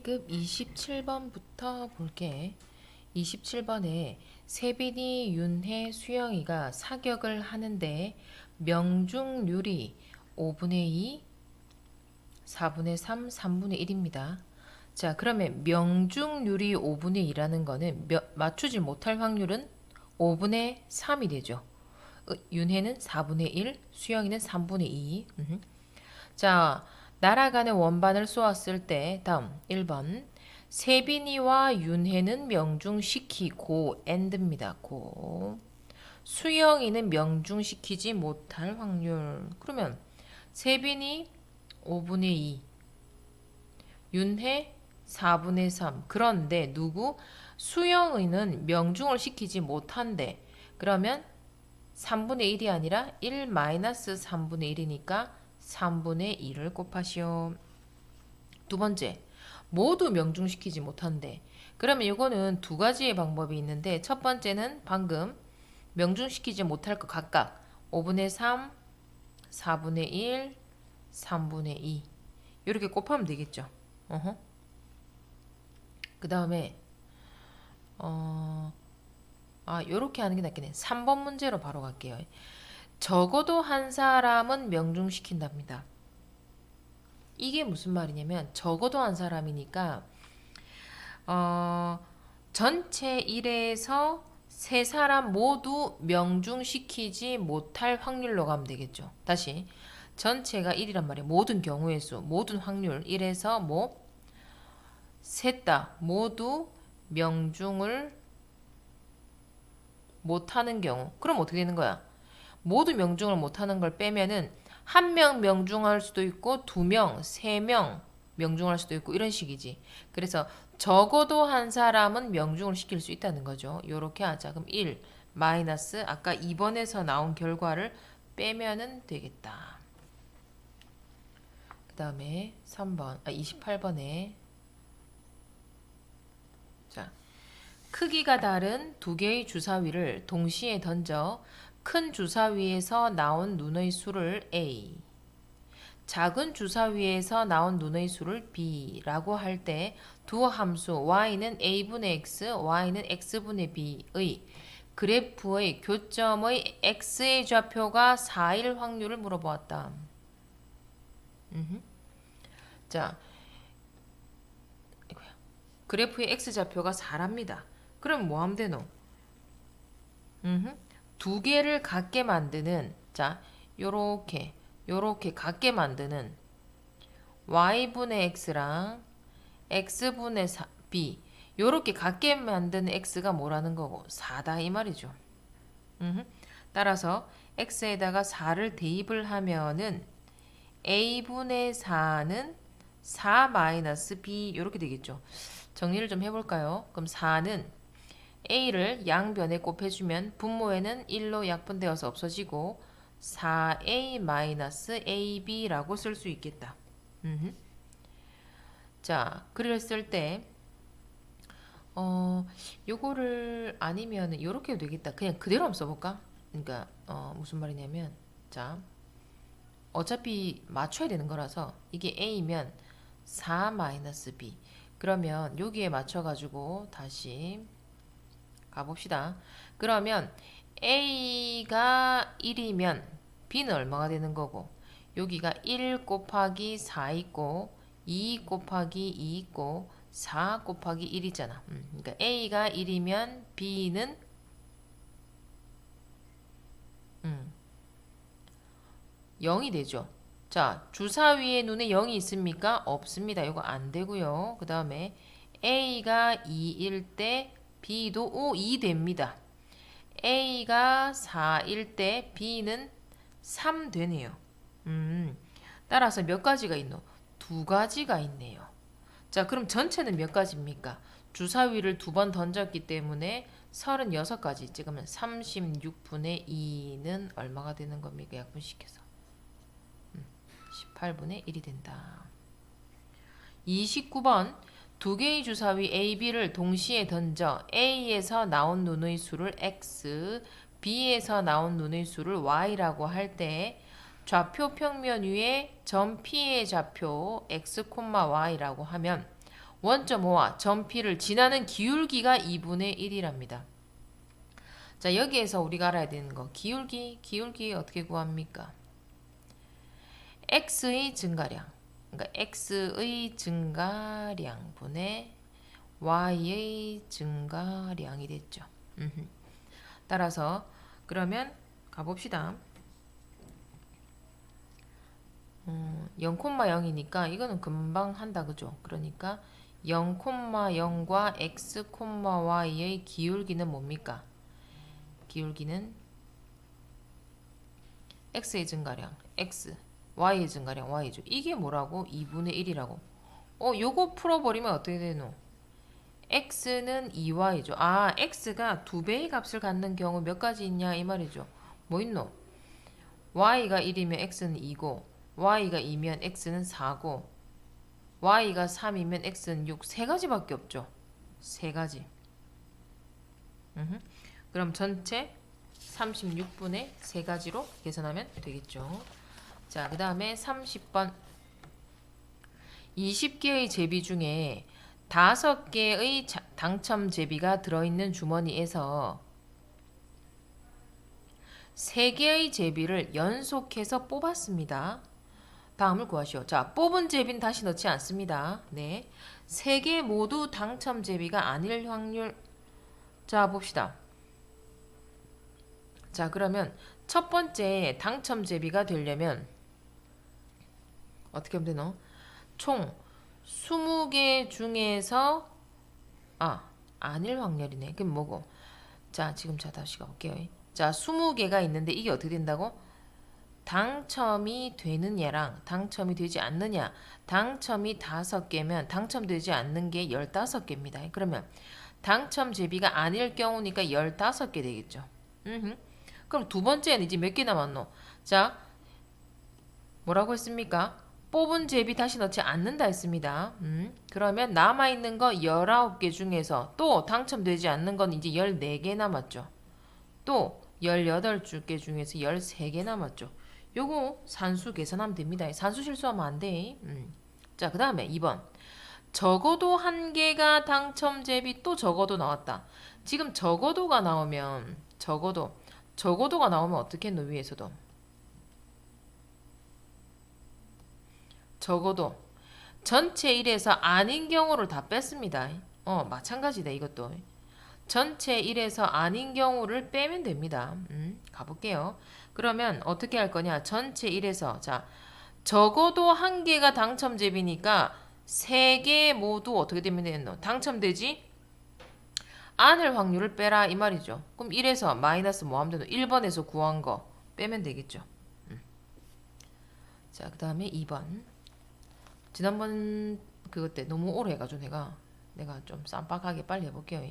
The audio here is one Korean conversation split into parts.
문제급 27번부터 볼게. 27번에 세빈이, 윤혜, 수영이가 사격을 하는데 명중률이 5분의 2, 4분의 3, 3분의 1입니다. 자, 그러면 명중률이 5분의 2라는 거는 맞추지 못할 확률은 5분의 3이 되죠. 윤혜는 4분의 1, 수영이는 3분의 2. 자, 날아가는 원반을 쏘았을 때 다음 1번 세빈이와 윤혜는 명중시키고 엔드입니다. 고. 수영이는 명중시키지 못할 확률. 그러면 세빈이 5분의 2, 윤혜 4분의 3. 그런데 누구? 수영이는 명중을 시키지 못한대. 그러면 3분의 1이 아니라 1 마이너스 3분의 1이니까 3분의 2를 곱하시오. 두 번째, 모두 명중시키지 못한대. 그러면 이거는 두 가지의 방법이 있는데 첫 번째는 방금 명중시키지 못할 것 각각 5분의 3, 4분의 1, 3분의 2 이렇게 곱하면 되겠죠. 그 다음에 요렇게 하는 게 낫겠네. 3번 문제로 바로 갈게요. 적어도 한 사람은 명중시킨답니다. 이게 무슨 말이냐면 적어도 한 사람이니까 전체 1에서 세 사람 모두 명중시키지 못할 확률로 가면 되겠죠. 다시 전체가 1이란 말이에요. 모든 경우의 수, 모든 확률 1에서 셋 다 모두 명중을 못하는 경우. 그럼 어떻게 되는 거야? 모두 명중을 못하는 걸 빼면은 한 명 명중할 수도 있고 2명, 3명 명중할 수도 있고 이런 식이지. 그래서 적어도 한 사람은 명중을 시킬 수 있다는 거죠. 요렇게 하자. 그럼 1 마이너스 아까 2번에서 나온 결과를 빼면은 되겠다. 그 다음에 28번에 자, 크기가 다른 두 개의 주사위를 동시에 던져 큰 주사위에서 나온 눈의 수를 A, 작은 주사위에서 나온 눈의 수를 B라고 할 때 두 함수 y는 a분의 x, y는 x분의 b의 그래프의 교점의 x의 좌표가 4일 확률을 물어보았다. 자, 그래프의 x좌표가 4랍니다. 그럼 뭐 하면 되노? 두 개를 같게 만드는 요렇게 같게 만드는 y분의 x랑 x분의 b 요렇게 같게 만드는 x가 뭐라는 거고 4다 이 말이죠. 따라서 x에다가 4를 대입을 하면은 a분의 4는 4 마이너스 b 이렇게 되겠죠. 정리를 좀 해볼까요? 그럼 4는 a를 양변에 곱해주면 분모에는 1로 약분되어서 없어지고 4a 마이너스 ab라고 쓸 수 있겠다. 자, 글을 쓸 때 요거를 아니면 요렇게 해도 되겠다. 그냥 그대로 한번 써볼까? 그러니까 무슨 말이냐면 자, 어차피 맞춰야 되는 거라서 이게 a면 4 마이너스 b 그러면 여기에 맞춰가지고 다시 가봅시다. 그러면 a가 1이면 b는 얼마가 되는 거고 여기가 1 곱하기 4 있고 2 곱하기 2 있고 4 곱하기 1이잖아. 그러니까 a가 1이면 b는 0이 되죠. 자, 주사위에 눈에 0이 있습니까? 없습니다. 이거 안 되고요. 그 다음에 a가 2일 때 b도 2 됩니다. a가 4일 때 b는 3 되네요. 따라서 몇 가지가 있노? 두 가지가 있네요. 자, 그럼 전체는 몇 가지입니까? 주사위를 두 번 던졌기 때문에 36가지 찍으면 36분의 2는 얼마가 되는 겁니까? 약분시켜서 18분의 1이 된다. 29번 두 개의 주사위 A, B를 동시에 던져 A에서 나온 눈의 수를 X, B에서 나온 눈의 수를 Y라고 할 때 좌표 평면 위에 점 P의 좌표 X, Y라고 하면 원점5와 점 P를 지나는 기울기가 2분의 1이랍니다. 자, 여기에서 우리가 알아야 되는 거 기울기 어떻게 구합니까? x의 증가량, 그러니까 x의 증가량 분의 y의 증가량이 됐죠. 따라서 그러면 가봅시다. 0,0이니까 이거는 금방 한다, 그죠? 그러니까 0,0과 x, y의 기울기는 뭡니까? 기울기는 x의 증가량 x, y의 증가량 y죠. 이게 뭐라고? 2분의 1이라고. 요거 풀어버리면 어떻게 되노? x는 2y죠. 아, x가 2배의 값을 갖는 경우 몇 가지 있냐 이 말이죠. 뭐 있노? y가 1이면 x는 2고, y가 2면 x는 4고, y가 3이면 x는 6. 세 가지밖에 없죠. 세 가지. 그럼 전체 36분의 세 가지로 계산하면 되겠죠. 자, 그 다음에 30번. 20개의 제비 중에 5개의 당첨 제비가 들어있는 주머니에서 3개의 제비를 연속해서 뽑았습니다. 다음을 구하시오. 자, 뽑은 제비는 다시 넣지 않습니다. 네. 3개 모두 당첨 제비가 아닐 확률. 자, 봅시다. 자, 그러면 첫 번째 당첨 제비가 되려면 어떻게 하면 되노? 총 20개 중에서 아닐 확률이네. 그럼 뭐고? 자, 지금 다시 가볼게요. 자, 20개가 있는데 이게 어떻게 된다고? 당첨이 되는 얘랑 당첨이 되지 않느냐. 당첨이 5개면 당첨되지 않는 게 15개입니다. 그러면 당첨 제비가 아닐 경우니까 15개 되겠죠. 그럼 두 번째는 이제 몇 개 남았노? 자, 뭐라고 했습니까? 뽑은 제비 다시 넣지 않는다 했습니다. 그러면 남아있는 거 19개 중에서 또 당첨되지 않는 건 이제 14개 남았죠. 또 18개 중에서 13개 남았죠. 요거 산수 계산하면 됩니다. 산수 실수하면 안 돼. 자, 그 다음에 2번. 적어도 1개가 당첨 제비 또 적어도 나왔다. 지금 적어도가 나오면 적어도가 나오면 어떻게 했노? 위에서도 적어도 전체 1에서 아닌 경우를 다 뺐습니다. 마찬가지다 이것도. 전체 1에서 아닌 경우를 빼면 됩니다. 가볼게요. 그러면 어떻게 할 거냐? 전체 1에서 자, 적어도 1개가 당첨 제비니까 3개 모두 어떻게 되면 되노? 당첨되지? 않을 확률을 빼라 이 말이죠. 그럼 1에서 마이너스 뭐 하면 되노? 1번에서 구한 거 빼면 되겠죠. 자, 그 다음에 2번. 지난번 그것 때 너무 오래 해가지고 내가 좀 쌈박하게 빨리 해볼게요.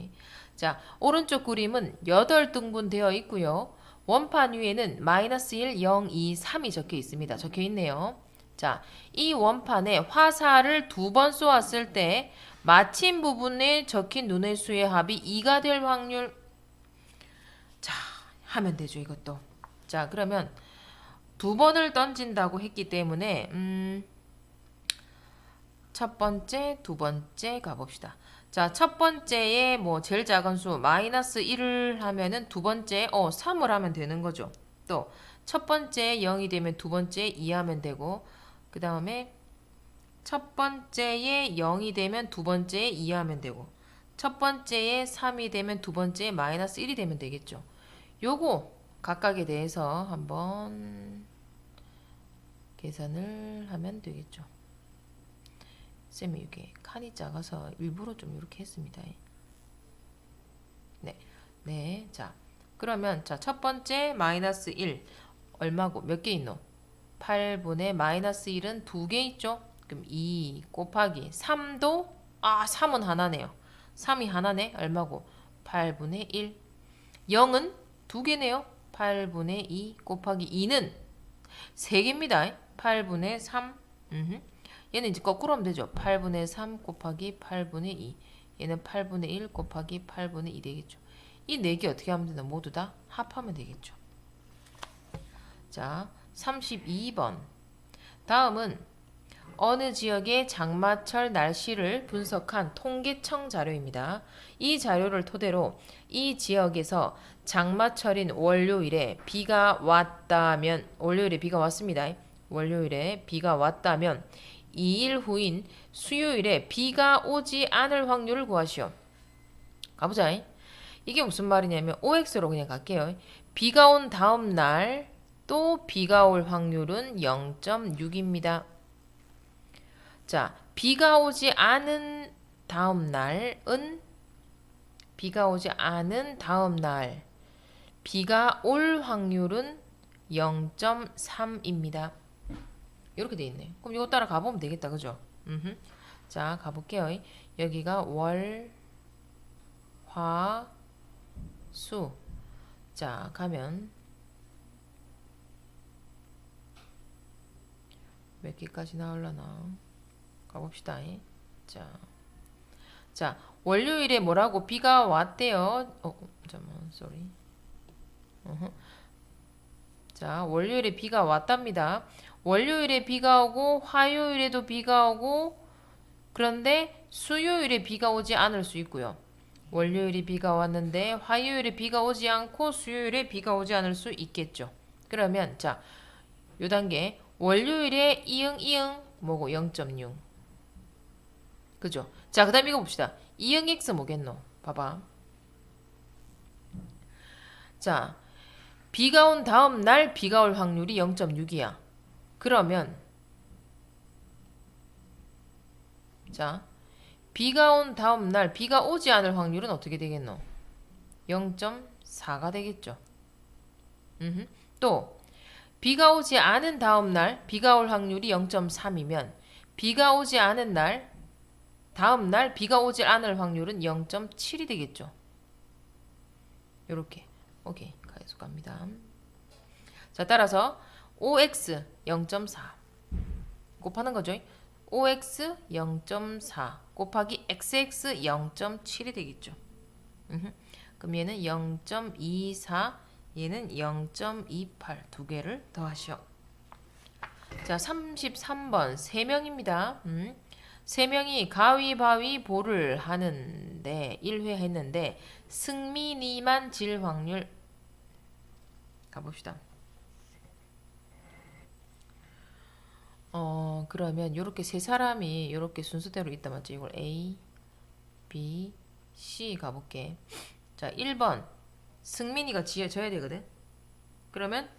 자, 오른쪽 그림은 8등분 되어 있고요. 원판 위에는 마이너스 1, 0, 2, 3이 적혀 있습니다. 적혀 있네요. 자, 이 원판에 화살을 2번 쏘았을 때 마침 부분에 적힌 눈의 수의 합이 2가 될 확률. 자, 하면 되죠, 이것도. 자, 그러면 2번을 던진다고 했기 때문에 첫 번째, 두 번째 가봅시다. 자, 첫 번째에 뭐 제일 작은 수 마이너스 1을 하면은 두 번째 3을 하면 되는 거죠. 또 첫 번째 0이 되면 두 번째 2 하면 되고, 그 다음에 첫 번째에 0이 되면 두 번째에 2 하면 되고, 첫 번째에 3이 되면 두 번째에 마이너스 1이 되면 되겠죠. 요거 각각에 대해서 한번 계산을 하면 되겠죠. 쌤이 이게 칸이 작아서 일부러 좀 이렇게 했습니다. 네. 자, 그러면 자, 첫 번째 마이너스 1 얼마고 몇 개 있노? 8분의 마이너스 1은 2개 있죠? 그럼 2 곱하기 3도 3은 하나네요. 3이 하나네. 얼마고? 8분의 1. 0은 2개네요. 8분의 2 곱하기 2는 3개입니다. 8분의 3. 얘는 이제 거꾸로 하면 되죠. 8분의 3 곱하기 8분의 2. 얘는 8분의 1 곱하기 8분의 2 되겠죠. 이 4개 어떻게 하면 되나? 모두 다 합하면 되겠죠. 자, 32번. 다음은 어느 지역의 장마철 날씨를 분석한 통계청 자료입니다. 이 자료를 토대로 이 지역에서 장마철인 월요일에 비가 왔다면 월요일에 비가 왔습니다. 월요일에 비가 왔다면 2일 후인 수요일에 비가 오지 않을 확률을 구하시오. 가보자. 이게 무슨 말이냐면 OX로 그냥 갈게요. 비가 온 다음 날 또 비가 올 확률은 0.6입니다. 자, 비가 오지 않은 다음 날은 비가 오지 않은 다음 날 비가 올 확률은 0.3입니다. 이렇게 돼 있네. 그럼 이거 따라 가보면 되겠다. 그죠? 자, 가볼게요. 여기가 월, 화, 수. 자, 가면 몇 개까지 나오려나? 가봅시다. 자, 월요일에 뭐라고 비가 왔대요. 잠깐만, 쏘리. 자, 월요일에 비가 왔답니다. 월요일에 비가 오고 화요일에도 비가 오고 그런데 수요일에 비가 오지 않을 수 있고요. 월요일에 비가 왔는데 화요일에 비가 오지 않고 수요일에 비가 오지 않을 수 있겠죠. 그러면 자, 요 단계 월요일에 이응 뭐고 0.6. 그죠? 자, 그 다음 이거 봅시다. 이응 x 뭐겠노? 봐봐. 자, 비가 온 다음 날 비가 올 확률이 0.6이야. 그러면 자, 비가 온 다음 날 비가 오지 않을 확률은 어떻게 되겠노? 0.4가 되겠죠. 또 비가 오지 않은 다음 날 비가 올 확률이 0.3이면 비가 오지 않은 날 다음 날 비가 오지 않을 확률은 0.7이 되겠죠. 요렇게. 오케이. 계속 갑니다. 자, 따라서 OX 0.4 곱하는 거죠. OX 0.4 곱하기 XX 0.7이 되겠죠. 그럼 얘는 0.24 얘는 0.28 두 개를 더하시오. 자, 33번 3명입니다. 3명이 가위바위보를 하는데 1회 했는데 승민이만 질 확률 가봅시다. 그러면 요렇게 세 사람이 요렇게 순서대로 있다 맞죠? 이걸 A, B, C 가볼게. 자, 1번 승민이가 져야 되거든. 그러면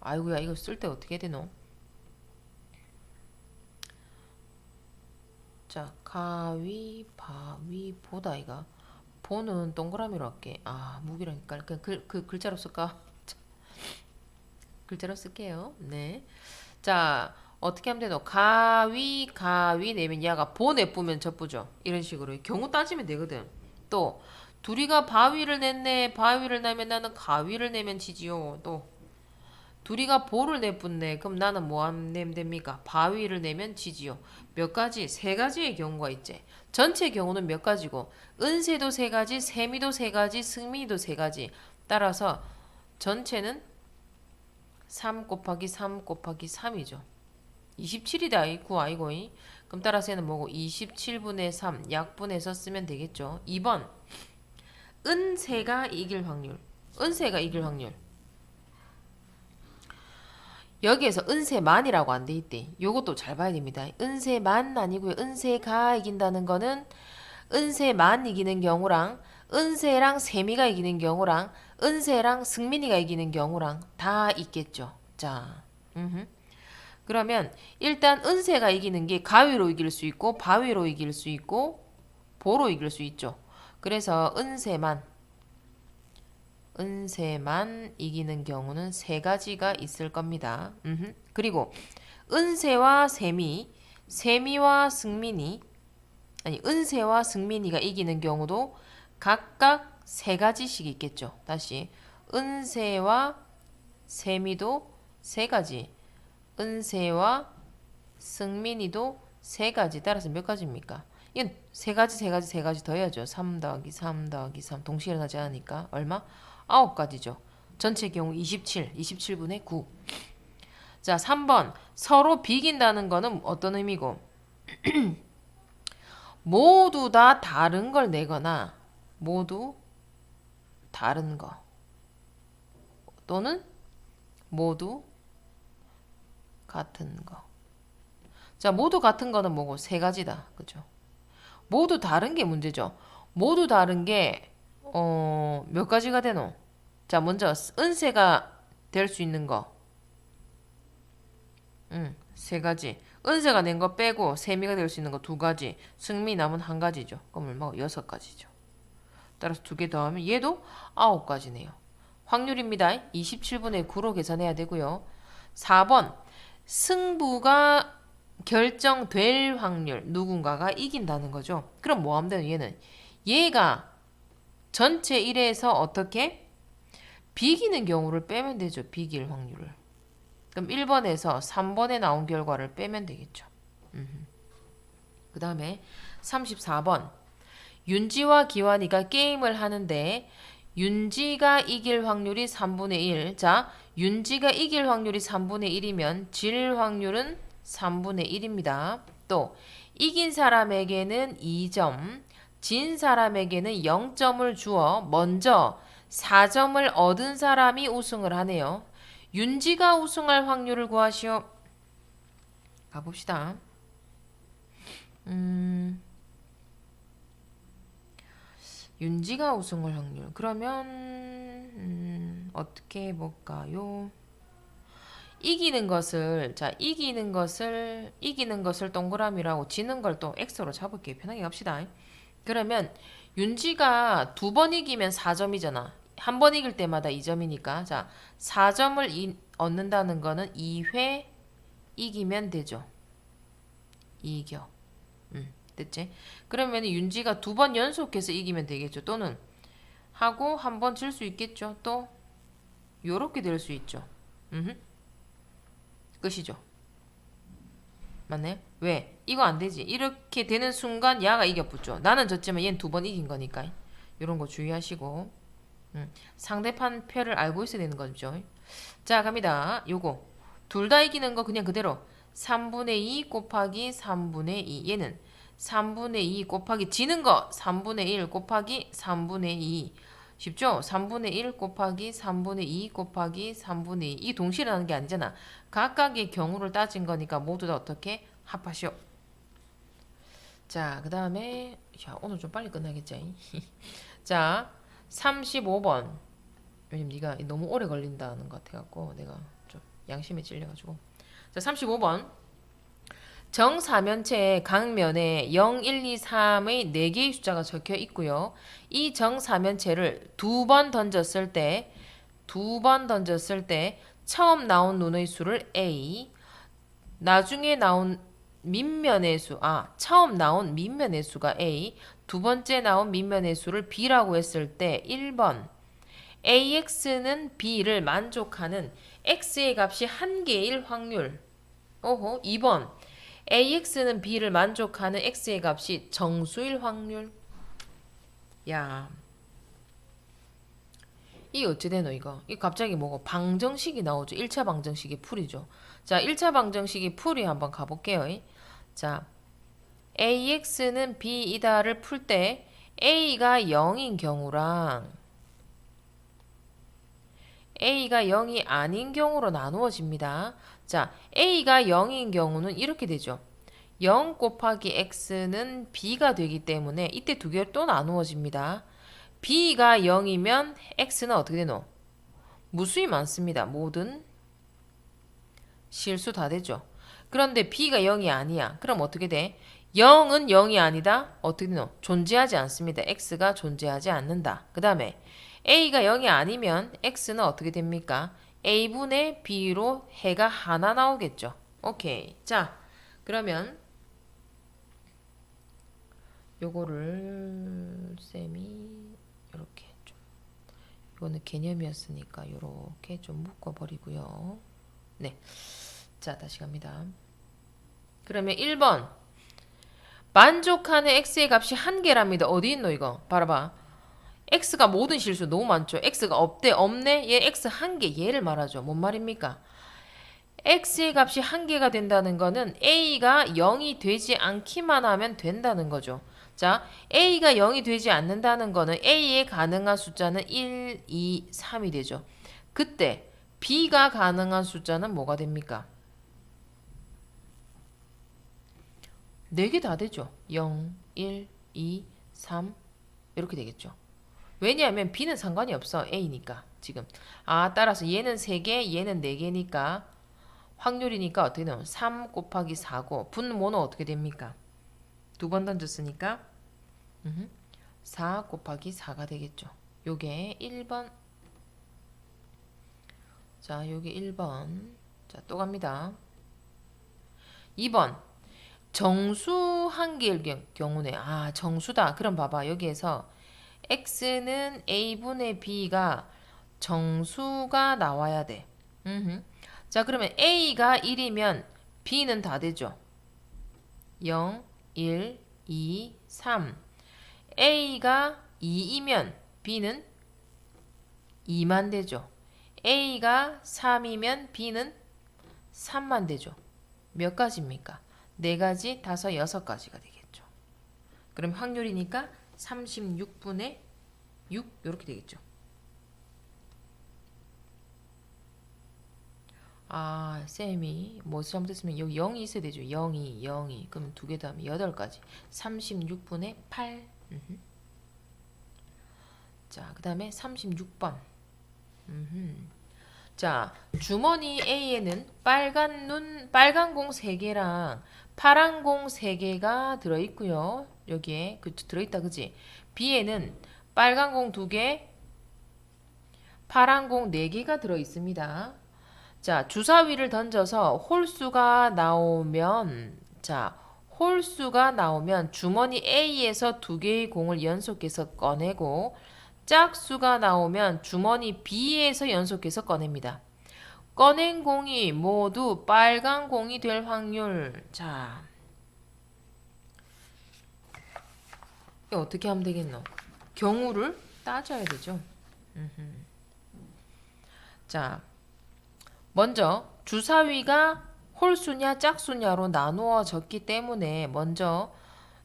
아이고야 이거 쓸 때 어떻게 해야 되노? 자, 가위바위보다 이가 보는 동그라미로 할게. 아, 무기라니까. 그 글자로 쓸까? 글자로 쓸게요. 네. 자, 어떻게 하면 되노? 가위 내면 얘가 보 내쁘면 젖부죠. 이런 식으로 경우 따지면 되거든. 또 둘이가 바위를 냈네. 바위를 내면 나는 가위를 내면 지지요. 또 둘이가 보를 내뿜네. 그럼 나는 뭐 내면 됩니까? 바위를 내면 지지요. 몇 가지? 세 가지의 경우가 있지. 전체 경우는 몇 가지고 은세도 세 가지, 세미도 세 가지, 승민이도 세 가지. 따라서 전체는 3 곱하기 3 곱하기 3이죠. 27이다. 9 아이고. 그럼 따라서 얘는 뭐고? 27분의 3 약분해서 쓰면 되겠죠. 2번 은세가 이길 확률. 은세가 이길 확률. 여기에서 은세만이라고 안 돼 있대. 요것도 잘 봐야 됩니다. 은세만 아니고요. 은세가 이긴다는 거는 은세만 이기는 경우랑 은세랑 세미가 이기는 경우랑 은세랑 승민이가 이기는 경우랑 다 있겠죠. 자, 그러면 일단 은세가 이기는 게 가위로 이길 수 있고 바위로 이길 수 있고 보로 이길 수 있죠. 그래서 은세만 이기는 경우는 세 가지가 있을 겁니다. 그리고 은세와 세미와 승민이 은세와 승민이가 이기는 경우도 각각 세 가지씩 있겠죠. 다시 은세와 세미도 세 가지, 은세와 승민이도 세 가지. 따라서 몇 가지입니까? 이건 세 가지 더해야죠. 3 더하기 3 더하기 3 동시에 일어나지 않으니까 얼마? 9가지죠. 전체 경우 27, 27분의 9. 자, 3번. 서로 비긴다는 거는 어떤 의미고? 모두 다 다른 걸 내거나 모두 다른 거 또는 모두 같은 거. 자, 모두 같은 거는 뭐고? 세 가지다. 그죠? 모두 다른 게 문제죠. 모두 다른 게 몇 가지가 되노? 자, 먼저 은세가 될 수 있는 거. 세 가지. 은세가 낸 거 빼고 세미가 될 수 있는 거 두 가지. 승미 남은 한 가지죠. 그럼 얼마고? 여섯 가지죠. 따라서 두 개 더하면 얘도 아홉 가지네요. 확률입니다. 27분의 9로 계산해야 되고요. 4번. 승부가 결정될 확률. 누군가가 이긴다는 거죠. 그럼 뭐 하면 되는 얘는? 얘가 전체 1에서 어떻게? 비기는 경우를 빼면 되죠. 비길 확률을. 그럼 1번에서 3번에 나온 결과를 빼면 되겠죠. 그 다음에 34번. 윤지와 기환이가 게임을 하는데 윤지가 이길 확률이 3분의 1. 자, 윤지가 이길 확률이 3분의 1이면 질 확률은 3분의 1입니다. 또 이긴 사람에게는 2점, 진 사람에게는 0점을 주어 먼저 4점을 얻은 사람이 우승을 하네요. 윤지가 우승할 확률을 구하시오. 가봅시다. 윤지가 우승할 확률. 그러면 어떻게 해볼까요? 이기는 것을 동그라미라고 지는 걸 또 X로 잡을게요. 편하게 갑시다. 그러면 윤지가 두 번 이기면 4점이잖아. 한 번 이길 때마다 2점이니까. 자, 4점을 얻는다는 거는 2회 이기면 되죠. 이겨. 됐지? 그러면 윤지가 두 번 연속해서 이기면 되겠죠. 또는 하고 한 번 질 수 있겠죠. 또 요렇게 될 수 있죠. 끝이죠. 맞나요? 왜? 이거 안 되지. 이렇게 되는 순간 야가 이겨붙죠. 나는 졌지만 얘는 두 번 이긴 거니까. 요런 거 주의하시고 상대편 표를 알고 있어야 되는 거죠. 자, 갑니다. 요거 둘 다 이기는 거 그냥 그대로 3분의 2 곱하기 3분의 2. 얘는 3분의 2 곱하기 지는 거 3분의 1 곱하기 3분의 2. 쉽죠? 3분의 1 곱하기 3분의 2 곱하기 3분의 2. 이 동시에 나는 게 아니잖아. 각각의 경우를 따진 거니까 모두 다 어떻게 합하시오. 자, 그 다음에 오늘 좀 빨리 끝나겠지? 자, 35번. 왜냐면 네가 너무 오래 걸린다는 것 같아갖고 내가 좀 양심에 찔려가지고. 자, 35번. 정사면체의 각 면에 0, 1, 2, 3의 4개의 숫자가 적혀 있고요. 이 정사면체를 두 번 던졌을 때 처음 나온 눈의 수를 A, 나중에 나온 밑면의 수, 처음 나온 밑면의 수가 A, 두 번째 나온 밑면의 수를 B라고 했을 때 1번 AX는 B를 만족하는 X의 값이 한 개일 확률. 2번 AX는 B를 만족하는 X의 값이 정수일 확률. 야, 이게 어찌 되노 이거? 이 갑자기 뭐고 방정식이 나오죠. 1차 방정식의 풀이죠. 자, 1차 방정식의 풀이 한번 가볼게요. 자, AX는 B이다를 풀 때 A가 0인 경우랑 A가 0이 아닌 경우로 나누어집니다. 자, A가 0인 경우는 이렇게 되죠. 0 곱하기 X는 B가 되기 때문에 이때 두 개를 또 나누어집니다. B가 0이면 X는 어떻게 되노? 무수히 많습니다. 모든 실수 다 되죠. 그런데 B가 0이 아니야. 그럼 어떻게 돼? 0은 0이 아니다. 어떻게 되노? 존재하지 않습니다. X가 존재하지 않는다. 그 다음에 A가 0이 아니면 X는 어떻게 됩니까? A분의 B로 해가 하나 나오겠죠. 오케이. 자, 그러면 요거를 쌤이 이렇게 좀, 이거는 개념이었으니까 이렇게 좀 묶어버리고요. 네. 자, 다시 갑니다. 그러면 1번 만족하는 X의 값이 한 개랍니다. 어디 있노 이거? 봐봐. X가 모든 실수 너무 많죠. X가 없대 없네. 얘 X 한 개 얘를 말하죠. 뭔 말입니까? x의 값이 한 개가 된다는 거는 a가 0이 되지 않기만 하면 된다는 거죠. 자, a가 0이 되지 않는다는 거는 a의 가능한 숫자는 1, 2, 3이 되죠. 그때 b가 가능한 숫자는 뭐가 됩니까? 4개 다 되죠. 0, 1, 2, 3 이렇게 되겠죠. 왜냐하면 b는 상관이 없어. a니까 지금. 따라서 얘는 3개, 얘는 4개니까 확률이니까 어떻게 되면 3 곱하기 4고 분모는 어떻게 됩니까? 2번 던졌으니까 4 곱하기 4가 되겠죠. 요게 1번. 자, 요게 1번. 자, 또 갑니다. 2번. 정수 한 개일 경우네. 정수다. 그럼 봐봐. 여기에서 x는 a분의 b가 정수가 나와야 돼. 자, 그러면 a가 1이면 b는 다 되죠. 0, 1, 2, 3. a가 2이면 b는 2만 되죠. a가 3이면 b는 3만 되죠. 몇 가지입니까? 4가지, 5, 6가지가 되겠죠. 그럼 확률이니까 36분의 6 이렇게 되겠죠. 쌤이 뭐 잘못했으면 여기 0이 있어야 되죠. 0이, 0이. 그럼 2개 더하면 8가지. 36분의 8. 자, 그 다음에 36번. 자, 주머니 A에는 빨간 공 3개랑 파란 공 3개가 들어있고요. 여기에 들어있다, 그지? B에는 빨간 공 2개, 파란 공 4개가 들어있습니다. 자, 주사위를 던져서 홀수가 나오면, 주머니 A에서 2개의 공을 연속해서 꺼내고, 짝수가 나오면 주머니 B에서 연속해서 꺼냅니다. 꺼낸 공이 모두 빨간 공이 될 확률. 자, 이거 어떻게 하면 되겠노? 경우를 따져야 되죠. 자, 먼저 주사위가 홀수냐 짝수냐로 나누어졌기 때문에 먼저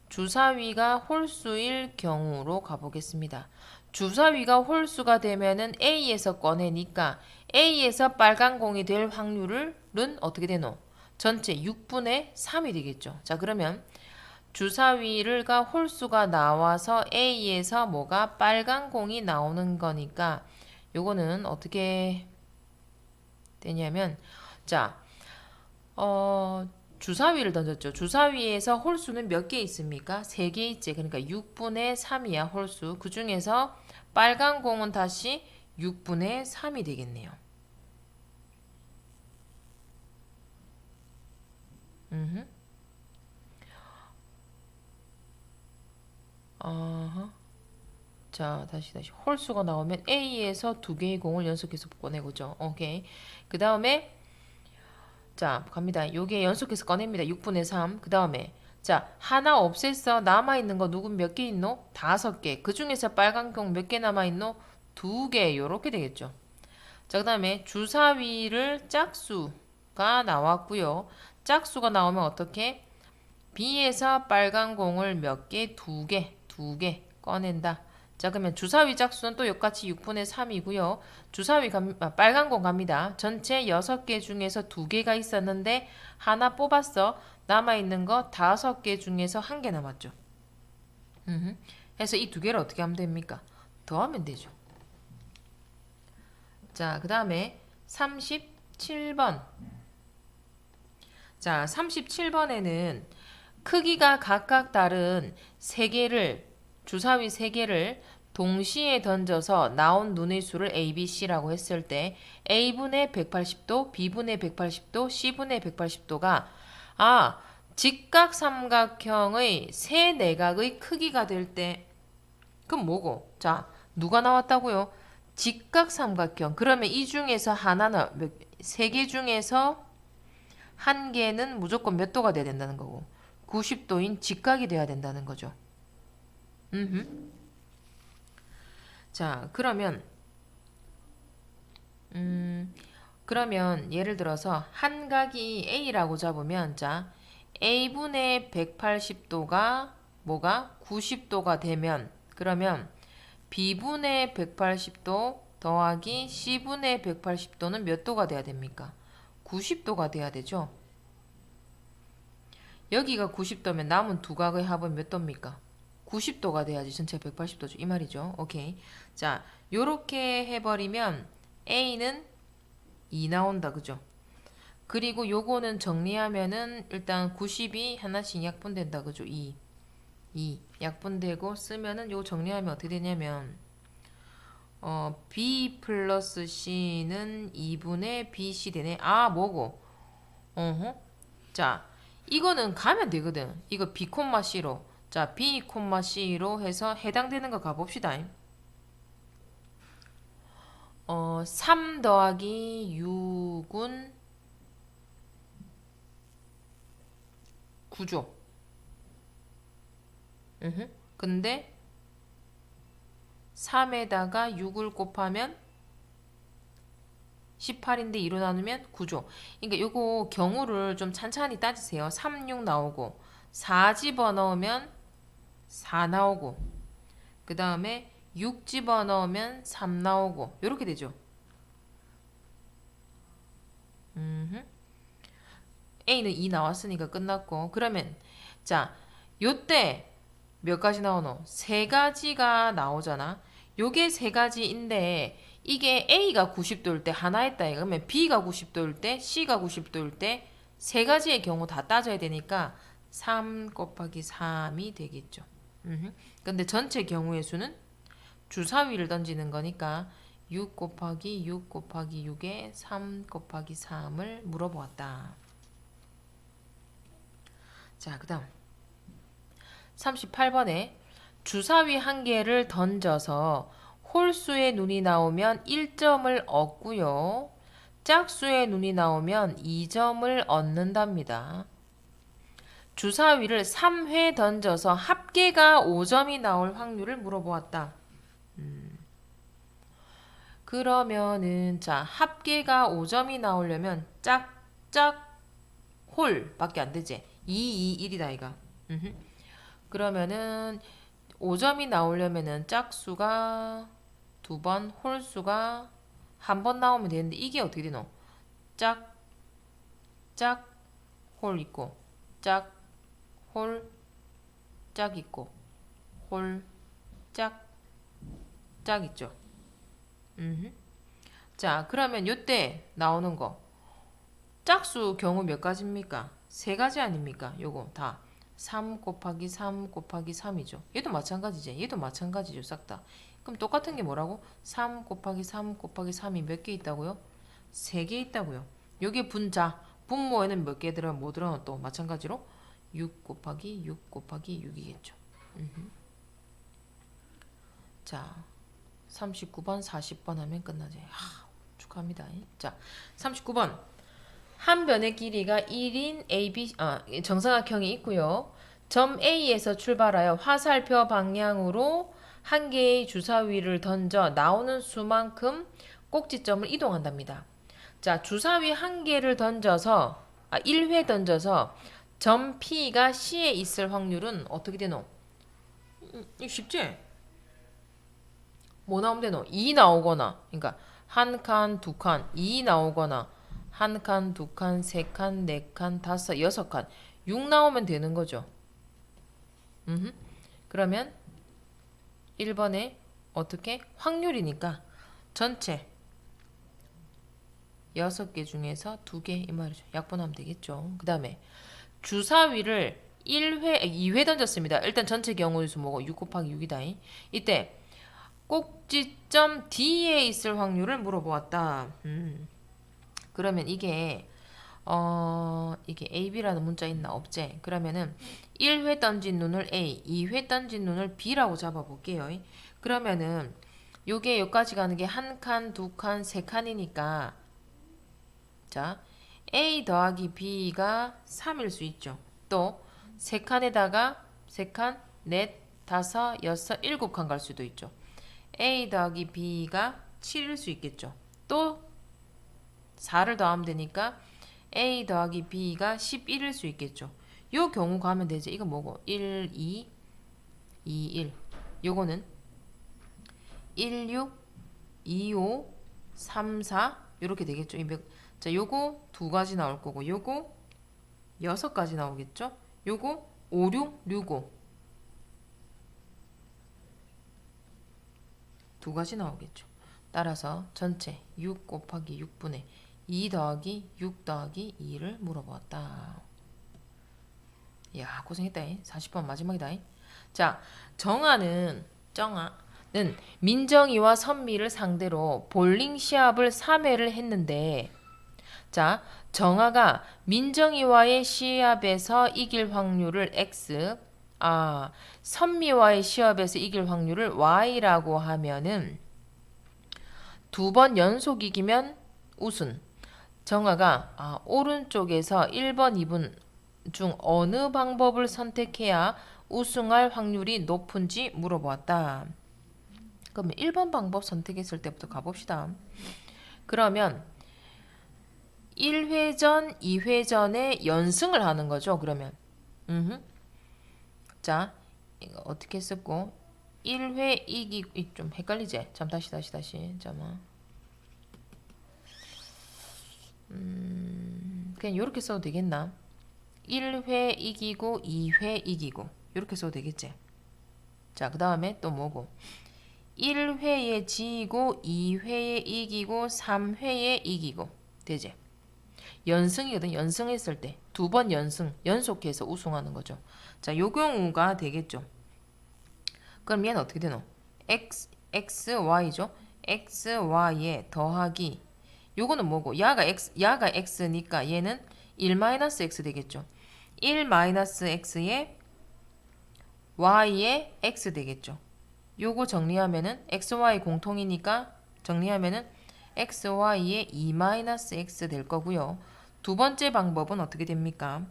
주사위가 홀수일 경우로 가보겠습니다. 주사위가 홀수가 되면은 A에서 꺼내니까 A에서 빨간 공이 될 확률은 어떻게 되노? 전체 6분의 3이 되겠죠. 자, 그러면 주사위가 홀수가 나와서 A에서 뭐가 빨간 공이 나오는 거니까 요거는 어떻게 되냐면 자, 주사위를 던졌죠. 주사위에서 홀수는 몇 개 있습니까? 3개 있지. 그러니까 6분의 3이야, 홀수. 그 중에서 빨간 공은 다시 6분의 3이 되겠네요. 자, 다시. 홀수가 나오면 A에서 2개의 공을 연속해서 꺼내고죠. 오케이. 그 다음에 자, 갑니다. 요게 연속해서 꺼냅니다. 6분의 3. 그 다음에 자, 하나 없앴어. 남아있는 거 누군 몇 개 있노? 5개. 그 중에서 빨간 공 몇 개 남아있노? 2개. 요렇게 되겠죠. 자, 그 다음에 주사위를 짝수가 나왔고요. 짝수가 나오면 어떻게? B에서 빨간 공을 몇 개? 2개 꺼낸다. 자, 그러면 주사위 짝수는 또 똑같이 6분의 3이고요. 빨간 공 갑니다. 전체 6개 중에서 2개가 있었는데 하나 뽑았어. 남아있는 거 5개 중에서 1개 남았죠. 해서 이 2개를 어떻게 하면 됩니까? 더하면 되죠. 자, 그 다음에 37번. 자, 37번에는 크기가 각각 다른 주사위 3개를 동시에 던져서 나온 눈의 수를 A, B, C라고 했을 때 A분의 180도, B분의 180도, C분의 180도가 직각삼각형의 세 내각의 크기가 될 때 그럼 뭐고? 자, 누가 나왔다고요? 직각삼각형. 그러면 이 중에서 하나는 3개 중에서 한 개는 무조건 몇 도가 돼야 된다는 거고 90도인 직각이 돼야 된다는 거죠. 자, 그러면 그러면 예를 들어서 한 각이 A라고 잡으면 자 A분의 180도가 뭐가 90도가 되면 그러면 B분의 180도 더하기 C분의 180도는 몇 도가 돼야 됩니까? 90도가 돼야 되죠. 여기가 90도면 남은 두 각의 합은 몇 도입니까? 90도가 돼야지 전체 180도죠. 이 말이죠. 오케이. 자, 요렇게 해버리면 A는 2 나온다. 그죠? 그리고 요거는 정리하면은 일단 90이 하나씩 약분된다. 그죠? 2 약분되고 쓰면은 요 정리하면 어떻게 되냐면 B 플러스 C는 2분의 BC 되네. 아, 뭐고? 어허. 자, 이거는 가면 되거든. 이거 B, C로. 자, B, C로 해서 해당되는 거 가봅시다. 3 더하기 6은 9죠. 근데 3에다가 6을 곱하면 18인데 2로 나누면 9죠. 그러니까 요거 경우를 좀 찬찬히 따지세요. 3, 6 나오고 4 집어넣으면 4 나오고 그 다음에 6 집어넣으면 3 나오고 요렇게 되죠. A는 2 나왔으니까 끝났고 그러면 자 요때 몇 가지 나오노? 세 가지가 나오잖아. 요게 세 가지인데 이게 A가 90도일 때 하나 했다. 그러면 B가 90도일 때 C가 90도일 때 세 가지의 경우 다 따져야 되니까 3 곱하기 3이 되겠죠. 근데 전체 경우의 수는 주사위를 던지는 거니까 6 곱하기 6 곱하기 6에 3 곱하기 3을 물어보았다. 자, 그 다음 38번에 주사위 한 개를 던져서 홀수의 눈이 나오면 1점을 얻고요. 짝수의 눈이 나오면 2점을 얻는답니다. 주사위를 3회 던져서 합계가 5점이 나올 확률을 물어보았다. 그러면은 자 합계가 5점이 나오려면 짝짝 홀밖에 안 되지. 2, 2, 1이다 이가. 그러면은 5점이 나오려면은 짝수가 2번, 홀수가 1번 나오면 되는데 이게 어떻게 되노? 짝, 짝, 홀 있고 짝, 홀, 짝 있고 홀, 짝, 짝 있죠. 자, 그러면 요때 나오는 거 짝수 경우 몇 가지입니까? 세 가지 아닙니까? 요거 다 3 곱하기 3 곱하기 3이죠. 얘도 마찬가지지. 얘도 마찬가지죠. 싹 다. 그럼 똑같은 게 뭐라고? 3 곱하기 3 곱하기 3이 몇 개 있다고요? 3개 있다고요. 요게 분자. 분모에는 몇 개 들어요? 뭐 들어요? 또 마찬가지로 6 곱하기 6 곱하기 6이겠죠. 자, 39번, 40번 하면 끝나지. 축하합니다. 자, 39번. 한 변의 길이가 1인 AB 정사각형이 있고요. 점 A에서 출발하여 화살표 방향으로 한 개의 주사위를 던져 나오는 수만큼 꼭지점을 이동한답니다. 자, 주사위 한 개를 던져서 1회 던져서 점 P가 C에 있을 확률은 어떻게 되노? 이거 쉽지? 뭐 나오면 되노? 2 나오거나 그러니까 한 칸, 두 칸, 2 나오거나 한 칸, 두 칸, 세 칸, 네 칸, 다섯, 여섯 칸, 6 나오면 되는 거죠. 그러면 1번에 어떻게? 확률이니까 전체 6개 중에서 2개 이 말이죠. 약분하면 되겠죠. 그 다음에 주사위를 2회 던졌습니다. 일단 전체 경우의 수 뭐고 6 곱하기 6이다. 이때 꼭지점 D에 있을 확률을 물어보았다. 그러면 이게 AB라는 문자 있나? 없지? 그러면은 1회 던진 눈을 A, 2회 던진 눈을 B라고 잡아볼게요. 그러면은 요게 여기까지 가는 게 한 칸, 두 칸, 세 칸이니까 자 A 더하기 B가 3일 수 있죠. 또 세 칸에다가 세 칸, 넷, 다섯, 여섯, 일곱 칸 갈 수도 있죠. A 더하기 B가 7일 수 있겠죠. 또 4를 더하면 되니까 A 더하기 B가 11일 수 있겠죠. 요 경우 가면 되지. 이거 뭐고? 1, 2, 2, 1. 요거는 1, 6, 2, 5, 3, 4 요렇게 되겠죠. 자, 요거 두 가지 나올 거고 요거 6가지 나오겠죠. 요거 5, 6, 6, 5 두 가지 나오겠죠. 따라서 전체 6 곱하기 6분의 2 더하기 6 더하기 2를 물어보았다. 야, 고생했다. 40번 마지막이다. 자, 정아는 민정이와 선미를 상대로 볼링 시합을 3회를 했는데, 자, 정아가 민정이와의 시합에서 이길 확률을 X, 선미와의 시합에서 이길 확률을 Y라고 하면은 두 번 연속 이기면 우승. 정아가 오른쪽에서 1번, 2번 중 어느 방법을 선택해야 우승할 확률이 높은지 물어보았다. 그러면 1번 방법 선택했을 때부터 가봅시다. 그러면 1회전, 2회전에 연승을 하는 거죠. 그러면 자, 이거 어떻게 썼고 1회 이기 좀 헷갈리지? 잠 다시 잠깐만. 그냥 이렇게 써도 되겠나? 1회 이기고 2회 이기고 이렇게 써도 되겠지? 자, 그 다음에 또 뭐고? 1회에 지고 2회에 이기고 3회에 이기고 되지? 연승이거든. 연승했을 때 두 번 연속해서 우승하는 거죠. 자, 요 경우가 되겠죠. 그럼 얘는 어떻게 되노? XY죠. XY에 더하기 요거는 뭐고? 야가 X니까 얘는 1-X 되겠죠. 1-X에 Y에 X 되겠죠. 요거 정리하면은 XY 공통이니까 정리하면은 XY에 2-X 될 거고요. 두 번째 방법은 어떻게 됩니까?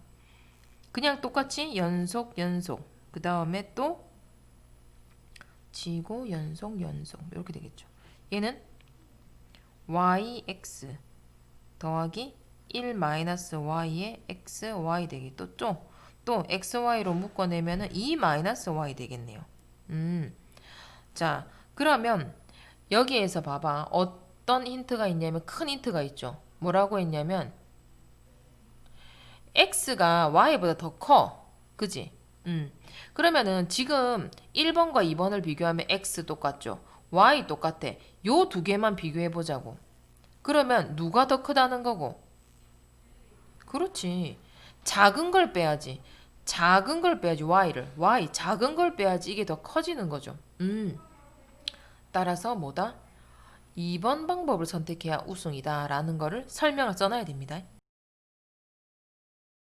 그냥 똑같이 연속 그 다음에 또 지고 연속 이렇게 되겠죠. 얘는 YX 더하기 1-Y에 XY 되겠죠. 또 XY로 묶어내면은 2-Y 되겠네요. 자, 그러면 여기에서 봐봐. 어떤 힌트가 있냐면 큰 힌트가 있죠. 뭐라고 했냐면 X가 Y보다 더 커. 그지? 그러면은 지금 1번과 2번을 비교하면 X 똑같죠. Y 똑같아. 요 두 개만 비교해 보자고. 그러면 누가 더 크다는 거고? 그렇지. 작은 걸 빼야지. Y를. Y 작은 걸 빼야지 이게 더 커지는 거죠. 따라서 뭐다? 2번 방법을 선택해야 우승이다 라는 거를 설명을 써놔야 됩니다.